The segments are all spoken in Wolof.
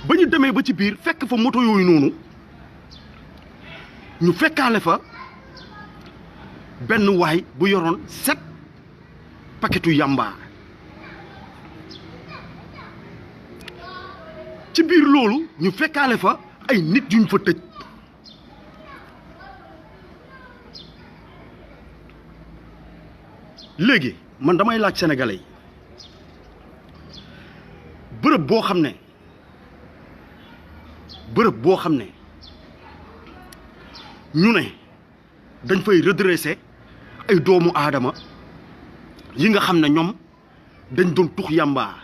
ba ñu demee ba ci biir fekk fa moto yooyu noonu ñu fekkaale fa benn waay bu yoroon 7 paquetu yamba ci biir loolu ñu fekkaale fa ay nit yuñ fa tëj léegi man damay laaj sénégalais yi bërëb boo xam ne ñu ne dañ fay redresser ay doomu aadama yi nga xam ne ñoom dañ doon tux yamba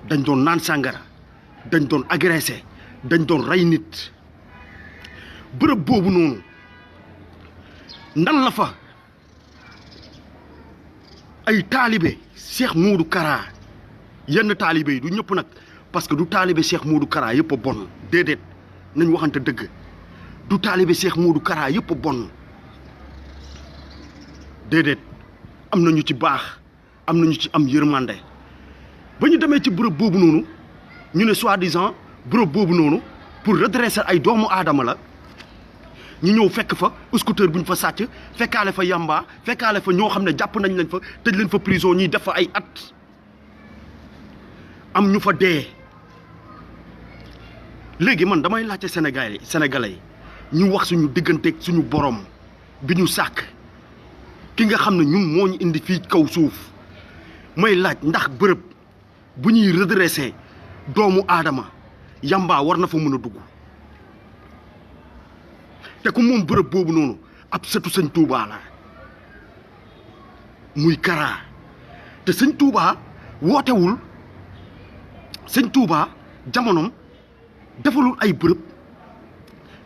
dañ doon naan sàngara dañ doon agressé dañ doon rey nit bërëb boobu noonu ndan la fa ay taalibe Cheikh Modou Kara yenn taalibe yi du ñëpp nag parce que du taalibe Cheikh Modou Kara yëpp a bon déedéet nañ waxante dëgg du taalibe Cheikh Modou Kara yëpp a bon déedéet am na ñu ci baax am na ñu ci am yërmande ba ñu demee ci bërëb boobu noonu ñu ne soi-disant bërëb boobu noonu pour redresser ay doomu aadama la ñu ñëw fekk fa scooter bu ñu fa sàcc fekkaale fa yamba fekkaale fa ñoo xam ne jàpp nañ leen fa tëj leen fa prison ñuy def fa ay at am ñu fa dee léegi man damay laajte sénégalais ñu wax suñu digganteeg suñu borom bi ñu sàkk ki nga xam ne ñun moo ñu indi fii kaw suuf may laaj ndax bërëb bu ñuy redresser doomu aadama yamba war na fa mën a dugg te ku moom bërëb boobu noonu ab sëtu sëñ Touba la muy Kara te sëñ Touba wootewul sëñ Touba jamonom defalul ay bërëb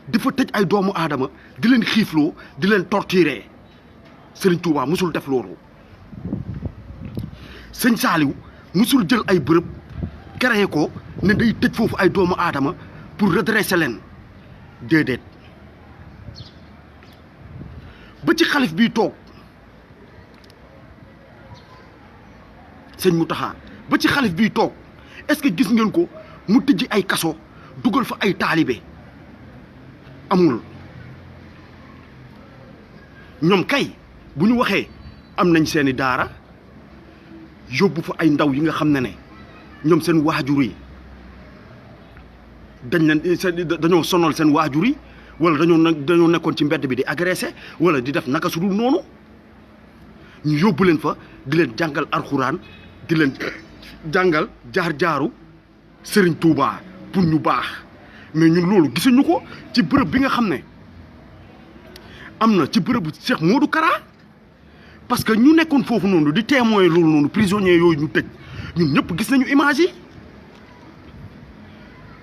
di fa tëj ay doomu aadama di leen xiifloo di leen torturer sëñ Touba musul def loolu sëñ Saliou musul jël ay bërëb créé ko ne day tëj foofu ay doomu aadama pour redresser leen déedéet ba ci xalif bii toog sëñ Mountakha ba ci xalif bii toog est-ce que gis ngeen ko mu tëjji ay kaso dugal fa ay taalibe amul ñoom kay bu ñu waxee am nañ seeni daara yóbbu fa ay ndaw yi nga xam ne ñoom seen waajur yi dañoo sonal seen waajur yi wala dañoo nekkoon ci mbedd bi di agressé wala di def naka su dul noonu ñu yóbbu leen fa di leen jàngal alxuraan di leen jàngal jaar-jaaru Serigne Touba pour ñu baax mais ñun loolu gisuñu ko ci bërëb bi nga xam ne am na ci bërëbu Cheikh Modou Kara parce que ñu nekkoon foofu noonu di témoin loolu noonu prisonniers yooyu ñu tëj ñun ñëpp gis nañu image yi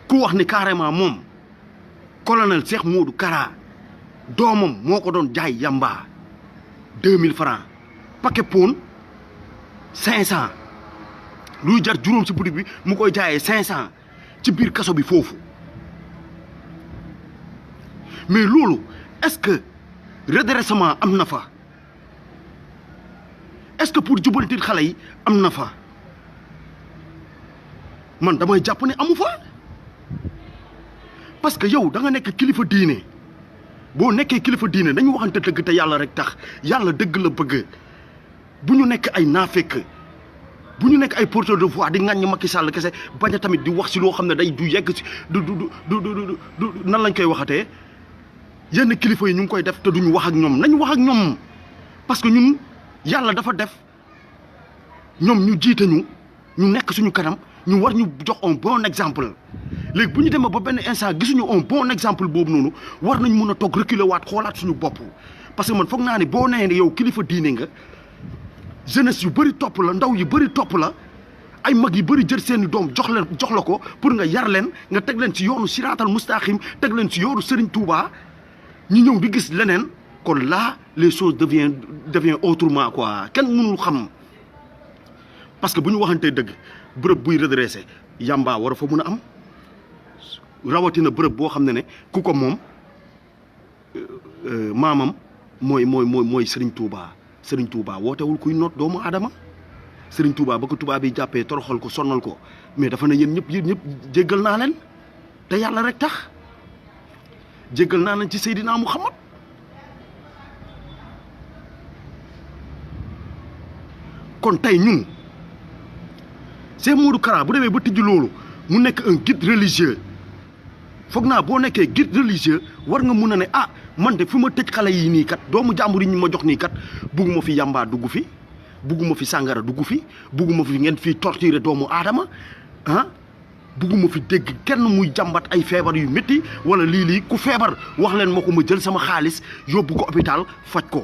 ku wax ni carrément moom colonel Cheikh Modou Kara doomam moo ko doon jaay yamba 2000 francs paquet pon 500 luy jar juróom ci boutique bi mu koy jaayee 500 ci biir kaso bi foofu mais loolu est-ce que redressement am na fa est-ce que pour jubantit xale yi am na fa man damay jàpp ne amu fa parce que yow da nga nekk kilifa diine boo nekkee kilifa diine dañu waxante dëgg te yàlla rek tax yàlla dëgg la bëgg bu ñu nekk ay naafeq bu ñu nekk ay porteur de voix di ŋàññ Macky Sall kese bañ a tamit di wax si loo xam ne day du yegg si du nan lañ koy waxatee yenn kilifa yi ñu ngi koy def te duñu wax ak ñoom nañ wax ak ñoom parce que ñun yàlla dafa def ñoom ñu jiite ñu nekk suñu kanam ñu war ñu jox un bon exemple léegi bu ñu demee ba benn instant gisuñu un bon exemple boobu noonu war nañ mun a toog reculer waat xoolaat suñu bopp parce que man foog naa ne boo nee ne yow kilifa diine nga jeunesse yu bëri topp la ndaw yu bëri topp la ay mag yu bëri jël seeni doom jox la ko pour nga yar leen nga teg leen ci yoonu siraatal mustaqim teg leen ci yoonu Serigne Touba ñu ñëw di gis leneen kon là les choses devient autrement quoi kenn mënul xam parce que bu ñu waxantee dëgg bërëb buy redressé yamba war a fa mën a am rawatina bërëb boo xam ne ku ko moom maamam mooy Serigne Touba Serigne Touba wootewul kuy noot doomu aadama Serigne Touba ba ko tubaab bi jàppee toroxal ko sonnal ko mais dafa ne yéen ñëpp jéggal naa leen te yàlla rek tax jéggal naa nañ ci Seydina Muhammad kon tey ñun Cheikh Modou Kara bu demee ba tijji loolu mu nekk un guide religieux foog naa boo nekkee guide religieux war nga mun a ne ah man de fi ma tëj xale yi nii kat doomu jàmbur yi ñu ma jox nii kat bugguma fi yàmbaa dugg fi bugguma fi sàngara dugg fi bugguma fi ngeen fii torturer doomu aadama ah bugguma fi dégg kenn muy jàmbat ay feebar yu métti wala lii ku feebar wax leen ma ko ma jël sama xaalis yóbbu ko hôpital faj ko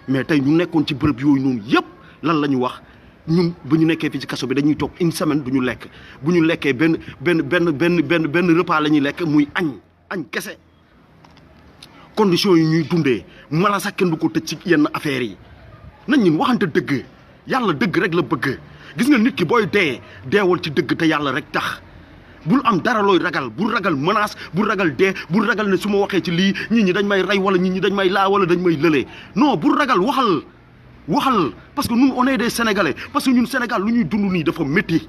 mais tey ñu nekkoon ci bërëb yooyu noonu yëpp lan la ñu wax ñun bu ñu nekkee fii ci kaso bi dañuy toog une semaine du ñu lekk bu ñu lekkee benn repas la ñuy lekk muy añ kese conditions yi ñuy dundee mala sax kenn du ko tëj ci yenn affaires yi nañ ñun waxante dëgg yàlla dëgg rek la bëgg gis nga nit ki booy deewal ci dëgg te yàlla rek tax bul am dara looy ragal bul ragal menace bul ragal dee bul ragal ne su ma waxee ci lii nit ñi dañ may rey wala nit ñi dañ may laa wala dañ may lëlee non bul ragal waxal parce que ñun on est des sénégalais parce que ñun Sénégal lu ñuy dund nii dafa métti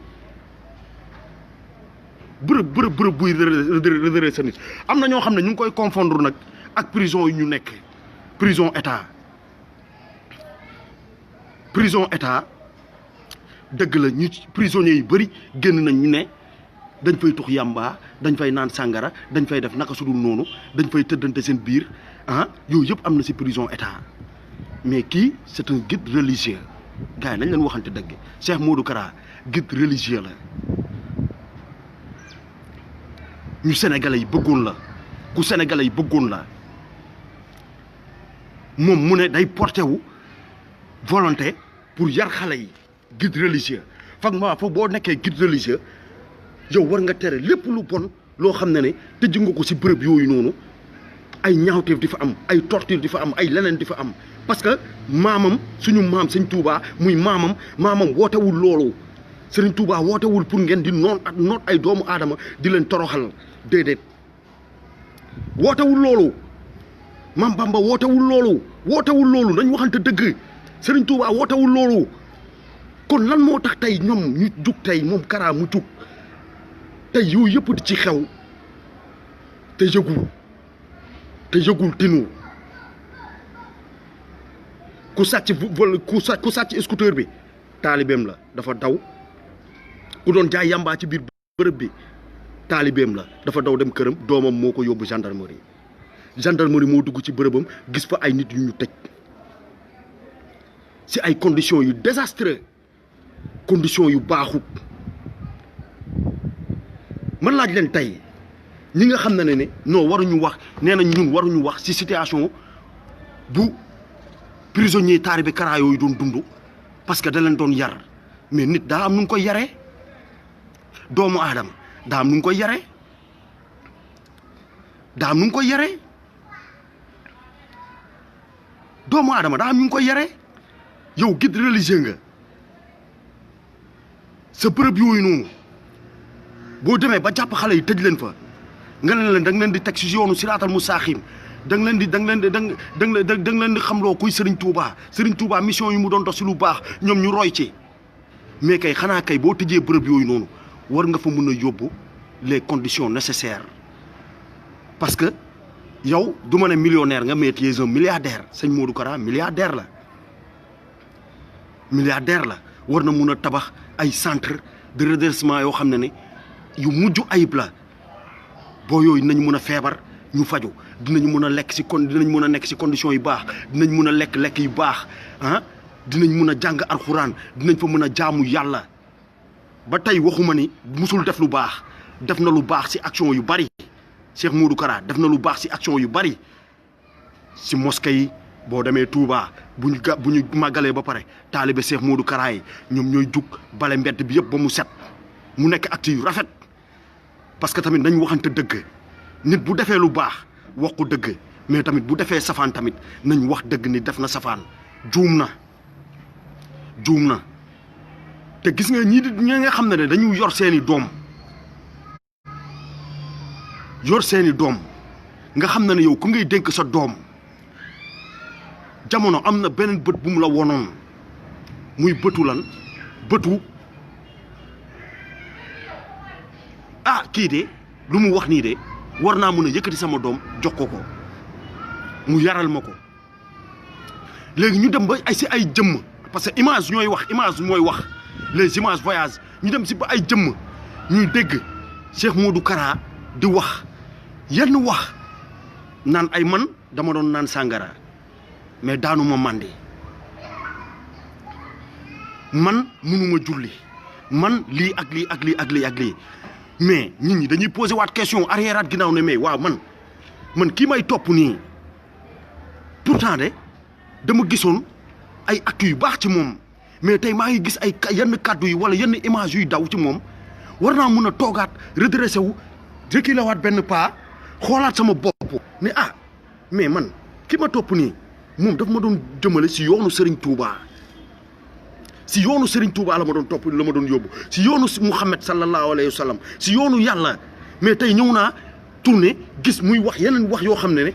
bërëb buy redressé sa nit am na ñoo xam ne ñu ngi koy confondre nag ak prison yi ñu nekk prison état dëgg la ñu prisonniers yu bëri génn nañ ñu ne dañ fay tux yàmba dañ fay naan sàngara dañ fay def naka sudul noonu dañ fay tëddante seen biir yooyu yëpp am na ci prison état mais kii c'est un guide religieux gars yi nañ leen waxante dëgg Cheikh Modou Kara guide religieux la ñu sénégalais yi bëggoon la ku sénégalais yi bëggoon la moom mu ne day porté wu volonté pour yar xale yi guide religieux foofu boo nekkee guide religieux yow war nga tere lépp lu bon loo xam ne tëj nga ko ci bërëb yooyu noonu ay ñaawteef di fa am ay torture di fa am ay leneen di fa am parce que maamam suñu maam Sëñ Touba muy maamam wootewul loolu Sëriñ Touba wootewul pour ngeen di noot ay doomu aadama di leen toroxal déedéet wootewul loolu Maam Bamba wootewul loolu nañ waxante dëgg Sëriñ Touba wootewul loolu kon lan moo tax tey ñoom ñu jug tey moom Kara mu jug tey yooyu yëpp di ci xew te yëgul tinu ku sàcc scooter bi taalibeem la dafa daw ku doon jaay yàmbaa ci biir bërëb bi taalibeem la dafa daw dem këram doomam moo ko yóbbu gendarmerie moo dugg ci bërëbam gis fa ay nit yu ñu tëj ci ay conditions yu désastreux conditions yu baaxut man laaj leen tey ñi nga xam ne non waruñu wax nee nañ ñun waruñu wax ci situation bu prisonnier taalibe Kara yooyu doon dund parce que da leen doon yar mais nit daa am nu mu koy yaree doomu aadama daa am nu mu koy yaree doomu aadama daa am nu mu koy yaree yow guide religieux nga sa bërëb yooyu noonu boo demee ba jàpp xale yi tëj leen fa nga ne leen da nga leen di teg ci yoonu siraatal mustaqim da nga leen di xamloo kuy Serigne Touba mission yi mu doon dox ci lu baax ñoom ñu roy ci mais kay xanaa kay boo tëjee bërëb yooyu noonu war nga fa mën a yóbbu les conditions nécessaires parce que yow du ma ne millionnaire nga mais tu es un milliardaire Sëñ Modou Kara milliardaire la war na mun a tabax ay centre de redressement yoo xam ne yu mujj ayib la boo yooyu dinañ mën a feebar ñu faju dinañ mën a lekk dinañ mën a nekk ci conditions yu baax dinañ mën a lekk yu baax dinañ mën a jàng alxuraan dinañ fa mën a jaamu yàlla ba tey waxuma ni musul def lu baax def na lu baax ci action yu bari Cheikh Modou Kara def na lu baax ci action yu bari ci mosquée yi boo demee Touba bu ñu màggalee ba pare taalibe Cheikh Modou Kara yi ñoom ñooy jug bale mbedd bi yëpp ba mu set mu nekk acte yu rafet parce que tamit nañ waxante dëgg nit bu defee lu baax wax ko dëgg mais tamit bu defee safaan tamit nañ wax dëgg ni def na safaan juum na te gis nga ñi nga xam ne dañu yor seeni doom nga xam ne yow ku ngay dénk sa doom jamono am na beneen bët bu mu la wonoon muy bëtu kii de lu mu wax nii de war naa mën a yëkkati sama doom jox ko mu yaral ma ko léegi ñu dem ba ay si ay jëmm parce que image ñooy wax image mooy wax les images voyage ñu dem si ba ay jëmm ñuy dégg Cheikh Modou Kara di wax yenn wax naan ay man dama doon naan sàngara mais daanu ma màndi man mënuma julli man lii ak lii ak lii ak lii ak lii mais nit ñi dañuy posé waat question arrière at ginnaaw ne mais waaw man kii may topp nii pourtant de dama gisoon ay actes yu baax ci moom mais tey maa ngi gis ay yenn kàddu yi wala yenn image yuy daw ci moom war naa mun a toogaat redressé wu reculé waat benn pas xoolaat sama bopp ne ah mais man ki ma topp nii moom daf ma doon jëmale si yoonu Serigne Touba si yoonu Serigne Touba la ma doon topp la ma doon yóbbu si yoonu Muhammad sallallahu alayhi wa sallam si yoonu yàlla mais tey ñëw naa tourné gis muy wax yeneen wax yoo xam ne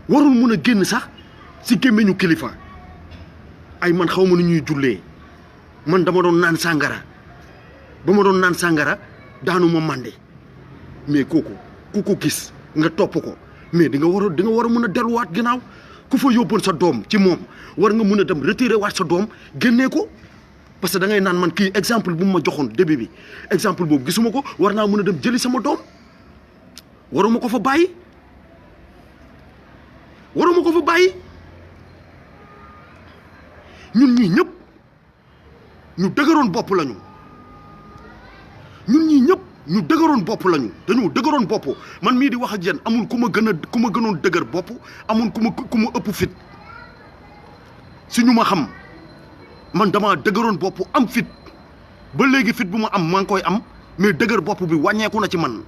warul mun a génn sax si gémmiñu kilifa ay man xaw ma nu ñuy jullee man dama doon naan sàngara ba ma doon naan sàngara daanu ma mànde mais kooku ku ko gis nga topp ko mais di nga war a mun a delluwaat ginnaaw ku fa yóbboon sa doom ci moom war nga mun a dem retiré waat sa doom génnee ko parce que da ngay naan man kii exemple bu mu ma joxoon début bi exemple boobu gisuma ko war naa mun a dem jëli sama doom waruma ko fa bàyyi ñun ñii ñëpp ñu dëgëroon bopp lañu dañoo dëgëroon bopp man mii di wax ak yéen amul ku ma gënoon dëgër bopp amul ku ma ëpp fit si ñu ma xam man dama dëgëroon bopp am fit ba léegi fit bu ma am maa ngi koy am mais dëgër bopp bi wàññeeku na ci man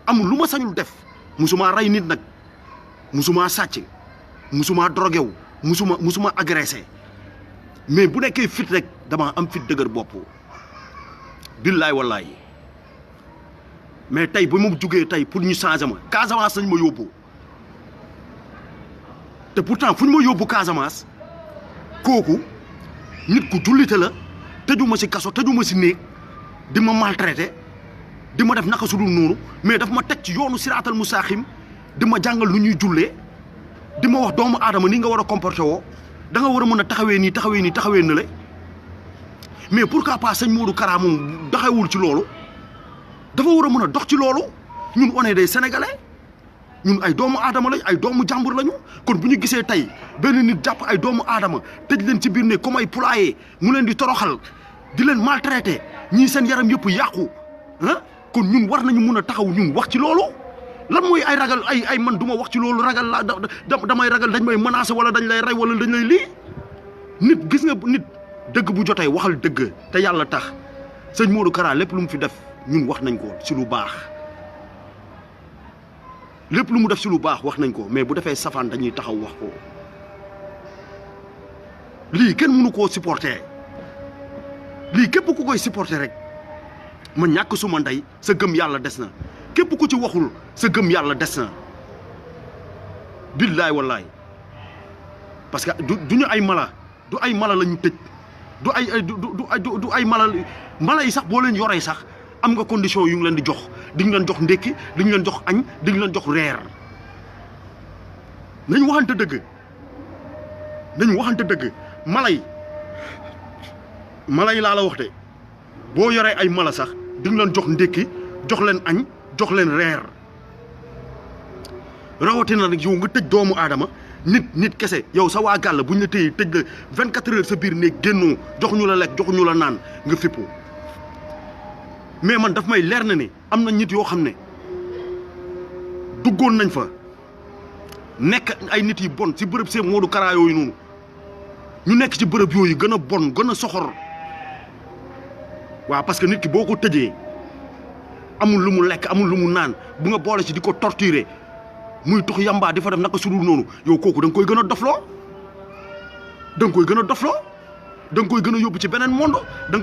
amul lu ma sañul def musuma rey nit nag musuma sàcc musuma drogué wu musuma agressé mais bu nekkee fit rek dama am fit dëgër bopp billaay wallaay mais tey ba mu jugee tey pour ñu changer ma Casamance lañ ma yóbbu te pourtant fu ñu ma yóbbu Casamance kooku nit ku jullite la tëju ma si kaso tëju ma si néeg di ma maltraité di ma def naka su dul noonu mais daf ma teg ci yoonu siraatal mustaqim di ma jàngal lu ñuy jullee di ma wax doomu aadama ni nga war a comporté woo da nga war a mën a taxawee na le mais pourquoi pas sëñ Modou Kara moom doxewul ci loolu dafa war a mën a dox ci loolu ñun on est des sénégalais ñun ay doomu aadama lañ ay doomu jàmbur lañu kon bu ñu gisee tey benn nit jàpp ay doomu aadama tëj leen ci biir ne comme ay poulailler mu leen di toroxal di leen maltraité ñii seen yaram yëpp yàqu ah kon ñun war nañu mun a taxaw ñun wax ci loolu lan mooy ay ragal ay man du ma wax ci loolu ragal la damay ragal dañ may menacé wala dañ lay rey wala dañ lay lii nit gis nga nit dëgg bu jotee waxal dëgg te yàlla tax sëñ Modou Kara lépp lu mu fi def ñun wax nañ ko si lu baax lépp lu mu def si lu baax wax nañ ko mais bu defee safaan dañuy taxaw wax ko lii kenn mënu koo supporter lii képp ku koy supporter rek ma ñàkk suma ndey sa gëm yàlla des na képp ku ci waxul sa gëm yàlla des na billaay wallaay parce que du ñu ay mala du ay mala la ñu tëj du ay mala yi sax boo leen yoree sax am nga condition yu ngi leen di jox di nga leen jox ndékki di nga leen jox añ di nga leen jox reer nañu waxante dëgg mala yi laa la wax de boo yoree ay mala sax di nga leen jox ndékki jox leen añ jox leen reer rawatina nag yow nga tëj doomu aadama nit kese yow sa waa gàll bu ñu la téye tëj la 24 heures sa biir néeg génnoo joxuñu la lekk joxuñu la naan nga fippu mais man daf may leer na ni am na nit yoo xam ne duggoon nañ fa nekk ay nit yi bon ci bërëb Cheikh Modou Kara yooyu noonu ñu nekk ci bërëb yooyu gën a bon gën a soxor waaw parce que nit ki boo ko tëjee amul lu mu lekk amul lu mu naan bu nga boole ci di ko torturer muy tox yamba di fa def naka sudul noonu yow kooku da nga koy gën a dofloo da nga koy gën a yóbbu ci beneen monde da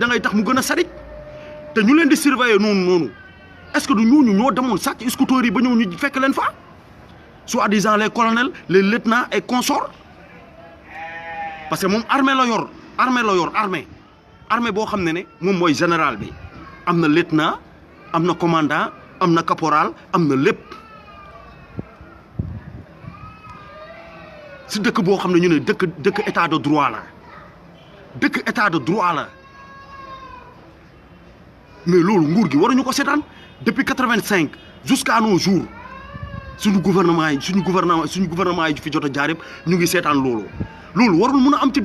ngay tax mu gën a sadik te ñu leen di surveiller noonu est-ce que du ñooñu ñoo demoon sàcc scooter yi ba ñëw ñu fekk leen fa soi-disant les colonels les lieutenants et consorts parce que moom armée la yor armée boo xam ne moom mooy général bi am na lieutenant am na commandant am na caporal am na lépp si dëkk boo xam ne ñu ne dëkk état de droit la dëkk état de droit la mais loolu nguur gi waruñu ko seetaan depuis 85 jusqu'à nos jours suñu gouvernement yi fi jot a jaar yëpp ñu ngi seetaan loolu warul mun a am ci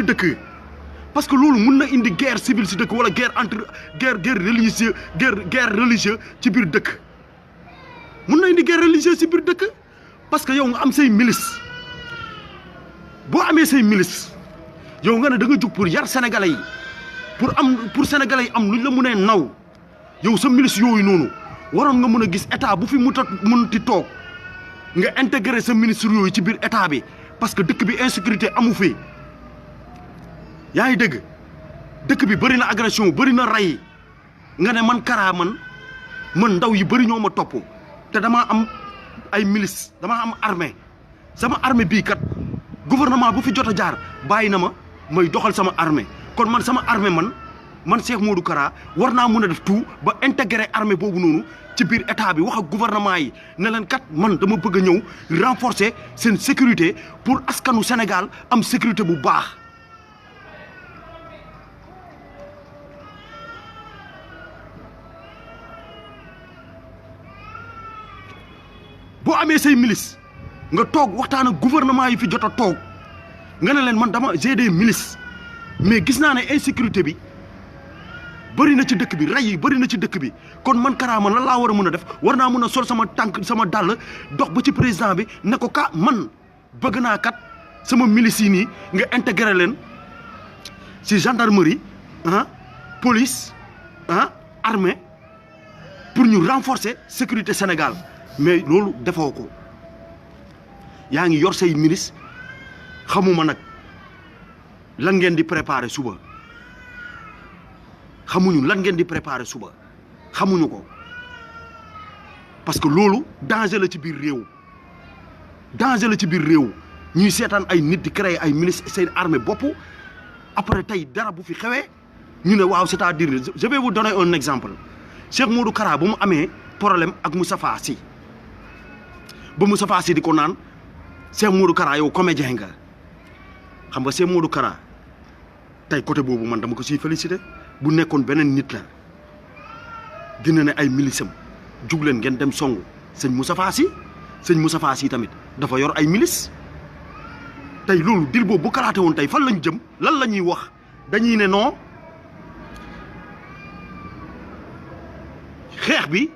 dëkk parce que loolu mun na indi guerre civile si dëkk wala guerre religieux ci biir dëkk mun na indi guerre religieuse ci biir dëkk parce que yow nga am say milice boo amee say milice yow nga ne da nga jug pour yar sénégalais yi pour sénégalais yi am luñ la mënee naw yow sa milice yooyu noonu waroon nga mën a gis état bu fi mënti toog nga intégrer sa ministre yooyu ci biir état bi parce que dëkk bi insécurité amu fi yaa ngi dégg dëkk bi bëri na agression bëri na rey nga ne man Kara man ndaw yi bëri ñoo ma topp te damaa am ay milice damaa am armée sama armée bii kat gouvernement bu fi jot a jaar bàyyi na ma may doxal sama armée kon man sama armée man Cheikh Modou Kara war naa mun a def tout ba intégrer armée boobu noonu ci biir état bi wax ak gouvernement yi ne leen kat man dama bëgg a ñëw renforcer seen sécurité pour askanu Sénégal am sécurité bu baax. boo amee say milice nga toog waxtaan ak gouvernement yi fi jot a toog nga ne leen man j'ai des milices mais gis naa ne insécurité bi bëri na ci dëkk bi rey yi bëri na ci dëkk bi kon man Kara man lan laa war a mën a def war naa mën a sol sama tànk sama dàll dox ba ci président bi ne ko man bëgg naa kat sama milice yi nii nga intégré leen ci gendarmerie police armée pour ñu renforcer sécurité Sénégal mais loolu defoo ko yaa ngi yor say milice xamuma nag lan ngeen di préparer suba xamuñu lan ngeen di préparer suba xamuñu ko parce que loolu danger la ci biir réew ñuy seetaan ay nit di créer ay milice seen armée bopp après tey dara bu fi xewee ñu ne waaw c'est-à-dire je vais vous donner un exemple Cheikh Modou Kara ba mu amee problème ak Moustapha Sy ba Moustapha Sy di ko naan Cheikh Modou Kara yow comédien nga xam nga Cheikh Modou Kara tey côté boobu man dama ko siy félicité bu nekkoon beneen nit la dina ne ay milisam jug leen ngeen dem songu sëñ Moustapha Sy tamit dafa yor ay milice tey loolu dil boobu bu kalaate woon tey fan lañ jëm lan la ñuy wax dañuy ne non xeex bi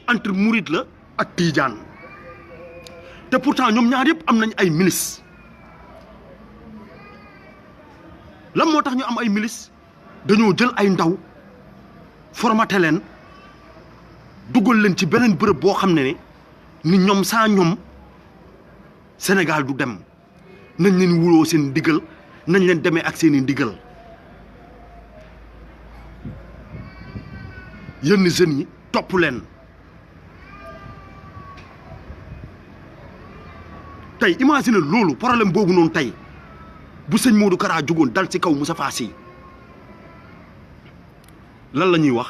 entre Mouride la ak Tidiane te pourtant ñoom ñaar yëpp am nañ ay milice lan moo tax ñu am ay milice dañoo jël ay ndaw formaté leen dugal leen ci beneen bërëb boo xam ne ni ñoom saa ñoom Sénégal du dem nañ leen wuloo seen ndigal nañ leen demee ak seeni ndigal yenn jeunes yi topp leen tey imagine loolu problème boobu noonu tey bu sëñ Modou Kara jógoon dal ci kaw Moustapha Sy lan la ñuy wax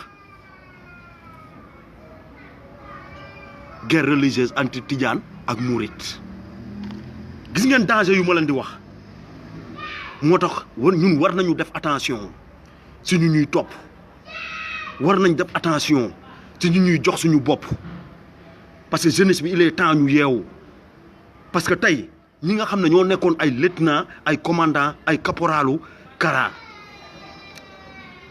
guerre religieuse entre Tidiane ak Mouride gis ngeen danger yu ma leen di wax moo tax ñun war nañu def attention si ñu ñuy topp war nañ def attention si ñu ñuy jox suñu bopp parce que jeunesse bi il est temps ñu yeewu parce que tey ñi nga xam ne ñoo nekkoon ay lieutenant ay commandant ay caporalu Kara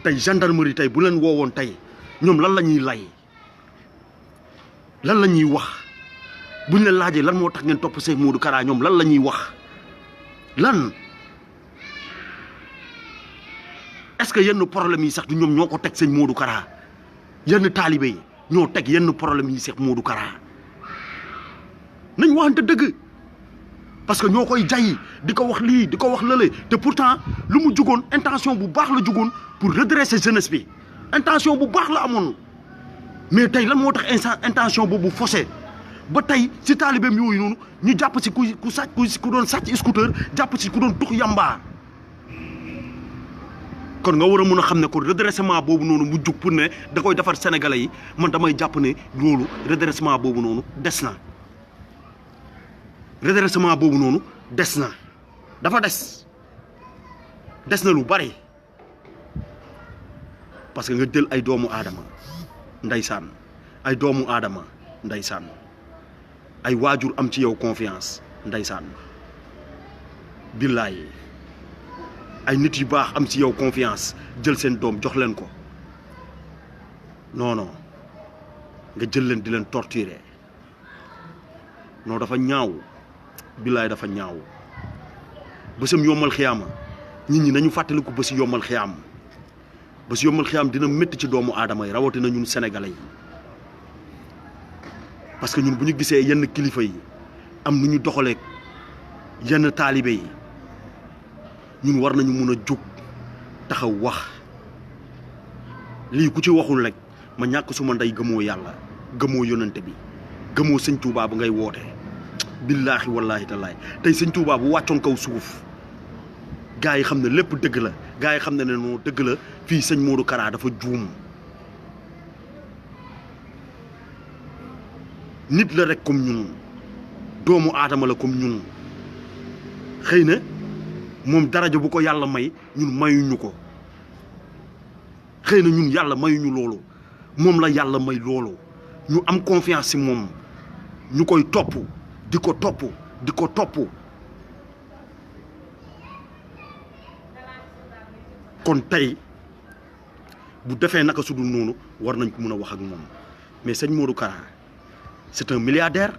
tey gendarmerie tey bu leen woowoon tey ñoom lan la ñuy lay lan la ñuy wax buñ leen laajee lan moo tax ngeen topp Cheikh Modou Kara ñoom lan la ñuy wax lan est-ce que yenn problème yi sax du ñoom ñoo ko teg sëñ Modou Kara yenn taalibe yi ñoo teg yenn problème yi Cheikh Modou Kara nañ waxante dëgg parce que ñoo koy jaay di ko wax lii di ko wax lële te pourtant lu mu jugoon intention bu baax la jugoon pour redresser jeunesse bi intention bu baax la amoon mais tey lan moo tax intention boobu faussé ba tey si taalibeem yooyu noonu ñu jàpp si ku doon sàcc scooter jàpp si ku doon tux yamba kon nga war a mun a xam ne ko redressement boobu noonu mu jug pour ne da koy defar sénégalais yi man damay jàpp ne loolu redressement boobu noonu des na redressement boobu noonu des na dafa des na lu bari parce que nga jël ay doomu aadama ndeysaan ay doomu aadama ndeysaan ay waajur am ci yow confiance ndeysaan billaay ay nit yu baax am ci yow confiance jël seen doom jox leen ko non non nga jël leen di leen torturer non dafa ñaaw billaay dafa ñaaw bésam yombal xiyaama nit ñi nañu fàttaliku bési yombal xiyaam bési yombal xiyaam dina métti ci doomu aadama yi rawatina ñun sénégalais yi parce que ñun bu ñu gisee yenn kilifa yi am nu ñu doxalee yenn taalibe yi ñun war nañu mun a jóg taxaw wax lii ku ci waxul rek ma ñàkk suma ndey gëmoo yàlla gëmoo yonante bi gëmoo sëñ Touba bu ngay woote billaahi wallaahi tallaahi tey sëñ Touba bu wàccoon kaw suuf gaa yi xam ne lépp dëgg la gaa yi xam ne noonu dëgg la fii sëñ Modou Kara dafa juum nit la rek comme ñun doomu aadama la comme ñun xëy na moom daraja bu ko yàlla may ñun mayuñu ko xëy na ñun yàlla mayuñu loolu moom la yàlla may loolu ñu am confiance ci moom ñu koy topp di ko topp di ko topp kon tey bu defee naka su dul noonu war nañ ko mën a wax ak moom mais sëñ Modou Kara c'est un milliardaire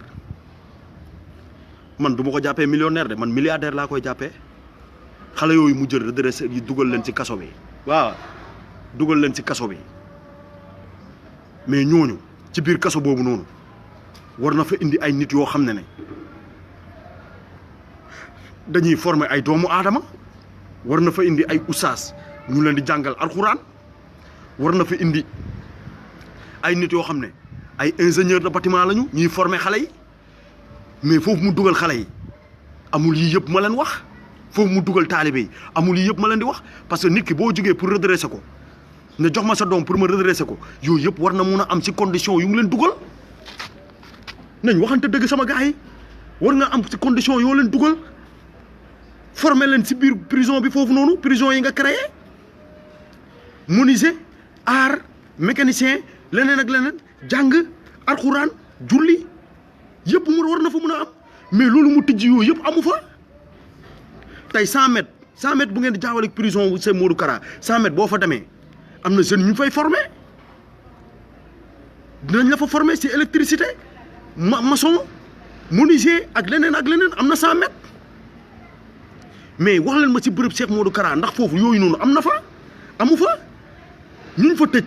man du ma ko jàppee millionnaire de man milliardaire laa koy jàppee xale yooyu mu jël redressé yi dugal leen ci kaso bi waaw dugal leen ci kaso bi mais ñooñu ci biir kaso boobu noonu war na fa indi ay nit yoo xam ne dañuy former ay doomu aadama war na fa indi ay oustaz ñu leen di jàngal alxuraan war na fa indi ay nit yoo xam ne ay ingénieur de bâtiment lañu ñuy former xale yi mais foofu mu dugal xale yi amul yii yëpp ma leen wax foofu mu dugal taalibe yi amul yii yëpp ma leen di wax parce que nit ki boo jógee pour redresser ko ne jox ma sa doom pour ma redresser ko yooyu yëpp war na mun a am ci condition yu mu leen dugal nañ waxante dëgg sama gars yi war nga am ci condition yoo leen dugal former leen ci biir prison bi foofu noonu prison yi nga créé menuisier art mécanicien leneen ak leneen jàng alxuraan julli yëpp mu war na fa mën a am mais loolu mu tijji yooyu yëpp amu fa tey 100 mètres bu ngeen di jaawale prison bu sëñ Modou Kara 100 mètres boo fa demee am na jeunes ñu fay former dinañ la fa former ci électricité maçon menuisier ak leneen am na 100 mètres mais wax leen ma ci bërëb Cheikh Modou Kara ndax foofu yooyu noonu am na fa amu fa ñu fa tëj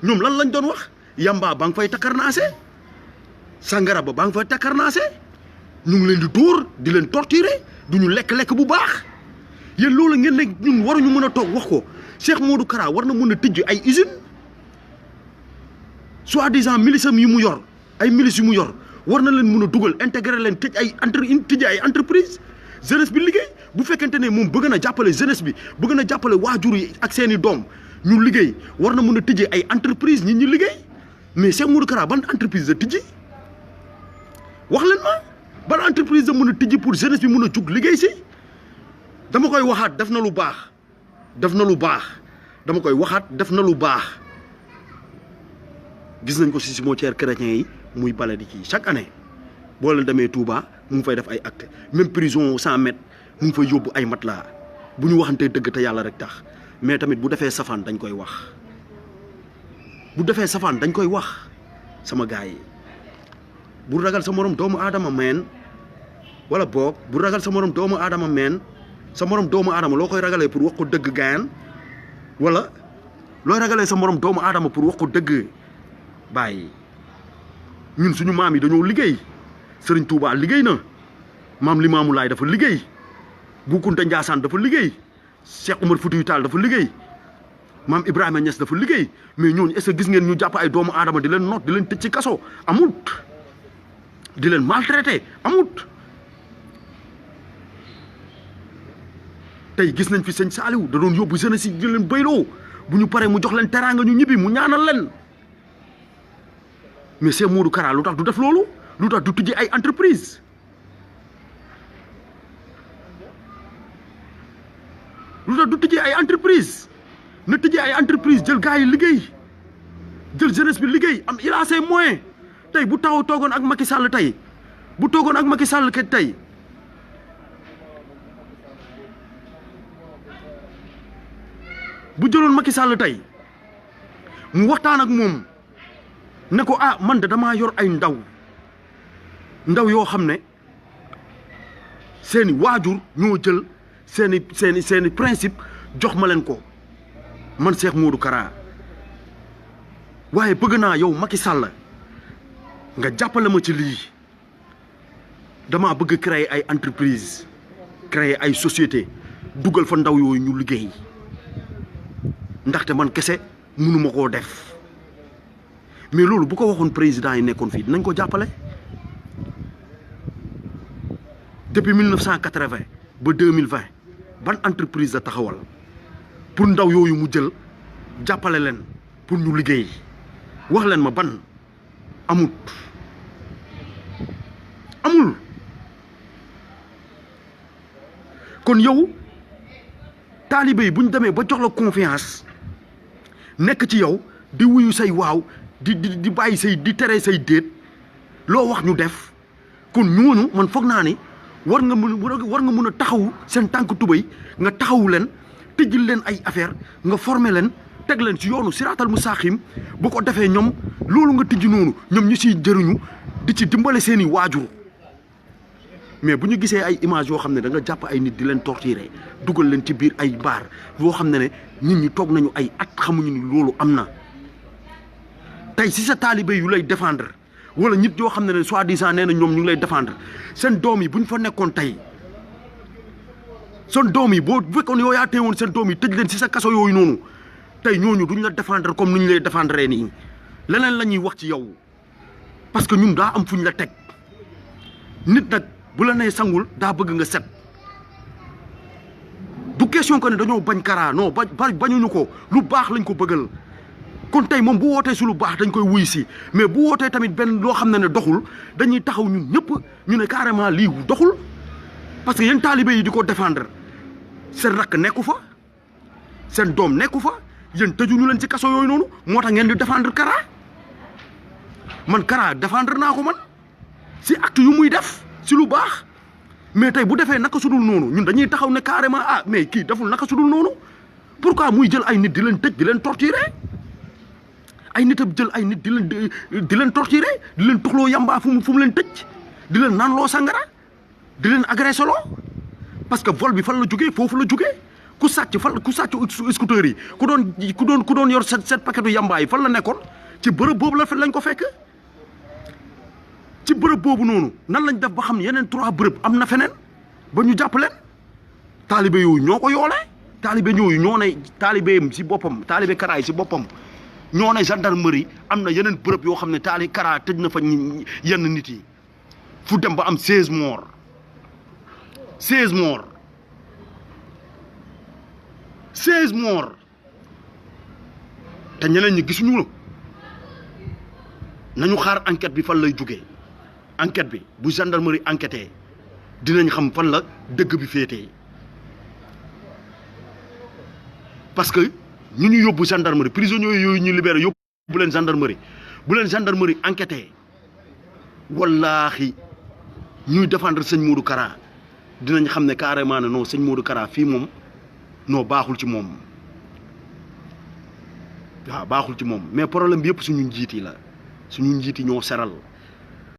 ñoom lan lañ doon wax yamba ba nga fay takkarnaase sangara ba nga fay takkarnaase ñu ngi leen di dóor di leen torturer du ñu lekk bu baax yéen loolu ngeen ne ñun waruñu mën a toog wax ko Cheikh Modou Kara war na mën a tijj ay usine soi-disant milice yi mu yor ay milice yu mu yor war na leen mën a dugal intégrer leen tëj ay entreprise jeunesse bi liggéey bu fekkente ne moom bëgg na jàppale jeunesse bi bëgg na jàppale waajur yi ak seeni doom ñu liggéey war na mën a tijjee ay entreprise nit ñi liggéey mais Cheikh Modou Kara ban entreprise da tijji wax leen ma ban entreprise da mën a tijji pour jeunesse bi mën a jug liggéey si dama koy waxaat def na lu baax dama koy waxaat def na lu baax gis nañ ko si cimetière chrétien yi muy bale di kii chaque année boo leen demee Touba mu ngi fay def ay acte même prison 100 mètres mu ngi fay yóbbu ay matelas bu ñu waxantee dëgg te yàlla rek tax mais tamit bu defee safaan dañ koy wax sama gars yi bu ragal sa morom doomu aadama meen wala boog bu ragal sa morom doomu aadama meen sa morom doomu aadama loo koy ragalee pour wax ko dëgg gaayan wala looy ragalee sa morom doomu aadama pour wax ko dëgg bàyyi ñun suñu maam yi dañoo liggéey Serigne Touba liggéey na maam Limaamu Laay dafa liggéey Bou Kounta Ndiassane dafa liggéey Cheikh Oumar Foutiyou Tall dafa liggéey maam Ibrahima Niass dafa liggéey mais ñooñu est-ce que gis ngeen ñu jàpp ay doomu aadama di leen noot di leen tëj ci kaso amut di leen maltraité amut tey gis nañ fi sëñ Saliou da doon yóbbu jeunesse yi di leen béyloo bu ñu paree mu jox leen teraanga ñu ñibbi mu ñaanal leen mais Cheikh Modou Kara lu tax du def loolu lu tax du tijji ay entreprise lu tax du tijji ay entreprise na tijji ay entreprise jël gars yi liggéey jël jeunesse bi liggéey am il a ses moyens tey bu taxaw toogoon ak Macky Sall tey bu toogoon ak Macky Sall kat tey bu jëloon Macky Sall tey mu waxtaan ak moom ne ko ah man de damaa yor ay ndaw yoo xam ne seeni waajur ñoo jël seeni principe jox ma leen ko man Cheikh Modou Kara waaye bëgg naa yow Macky Sall nga jàppale ma ci lii damaa bëgg créer ay entreprise créer ay société dugal fa ndaw yooyu ñu liggéey ndaxte man kese mënuma koo def mais loolu bu ko waxoon président yi nekkoon fii dinañ ko jàppale depuis 1980 ba 2020 ban entreprise la taxawal pour ndaw yooyu mu jël jàppale leen pour ñu liggéey wax leen ma ban amul kon yow taalibe yi bu ñu demee ba jox la confiance nekk ci yow di wuyu say waaw di bàyyi say di tere say déet loo wax ñu def kon ñooñu man foog naa ni war nga mën a taxawu seen tànk tubéy nga taxawu leen tëjjil leen ay affaire nga former leen teg leen ci yoonu siraatal mustaqim bu ko defee ñoom loolu nga tijji noonu ñoom ñu siy jëriñu di ci dimbale seen i waajur mais bu ñu gisee ay image yoo xam ne da nga jàpp ay nit di leen torturer dugal leen ci biir ay baar yoo xam ne nit ñi toog nañu ay at xamuñu ni loolu am na tey si sa taalibe yu lay défendre wala nit yoo xam ne soi-disant nee na ñoom ñu ngi lay défendre seen doom yi bu ñu fa nekkoon tey seen doom yi boo fekkoon yow yaa teewoon seen doom yi tëj leen si sa kaso yooyu noonu tey ñooñu duñ la défendre comme ni ñu lay défendre nii leneen la ñuy wax ci yow parce que ñun daa am fu ñu la teg nit nag bu la nee sangul daa bëgg nga set du question que ne dañoo bañ Kara non bañuñu ko lu baax lañ ko bëggal kon tey moom bu wootee su lu baax dañ koy wuy si mais bu wootee tamit benn loo xam ne doxul dañuy taxaw ñun ñëpp ñu ne carrément lii doxul parce que yéen taalibe yi di ko défendre seen rakk nekku fa seen doom nekku fa yéen tëjuñu leen ci kaso yooyu noonu moo tax ngeen di défendre Kara man Kara défendre naa ko man si acte yu muy def si lu baax mais tey bu defee naka sudul noonu ñun dañuy taxaw ne carrément ah mais kii deful naka sudul noonu pourquoi muy jël ay nit di leen tëj di leen torturer ay nitam jël ay nit di leen torturer di leen tuxloo yamba fu mu leen tëj di leen naan loo sangara di leen agressé loo parce que vol bi fan la jógee foofu la jógee ku sàcc scooter yi ku doon yor set paquetu yamba yi fan la nekkoon ci bërëb boobu la lañ ko fekk ci bërëb boobu noonu nan lañ def ba xam yeneen 3 bërëb am na feneen ba ñu jàpp leen taalibe yooyu ñoo ko yoolee taalibe yooyu ñoo ne taalibeem si boppam taalibe Kara yi si boppam ñoo ne gendarmerie am na yeneen bërëb yoo xam ne Kara tëj na fa yenn nit yi fu dem ba am 16 morts 16 morts 16 morts te ñeneen ñi gisuñu la nañu xaar enquête bi fan lay jógee enquête bi bu gendarmerie enquêté dinañ xam fan la dëgg bi féetee parce que ñu yóbbu gendarmerie prisonniers yooyu ñu libéré yóbbu bu leen gendarmerie enquêté wallaahi ñuy défendre sëñ Modou Kara dinañ xam ne carrément ne non sëñ Modou Kara fii moom non baaxul ci moom waaw baaxul ci moom mais problème bi yëpp suñu njiit yi la suñu njiit yi ñoo seral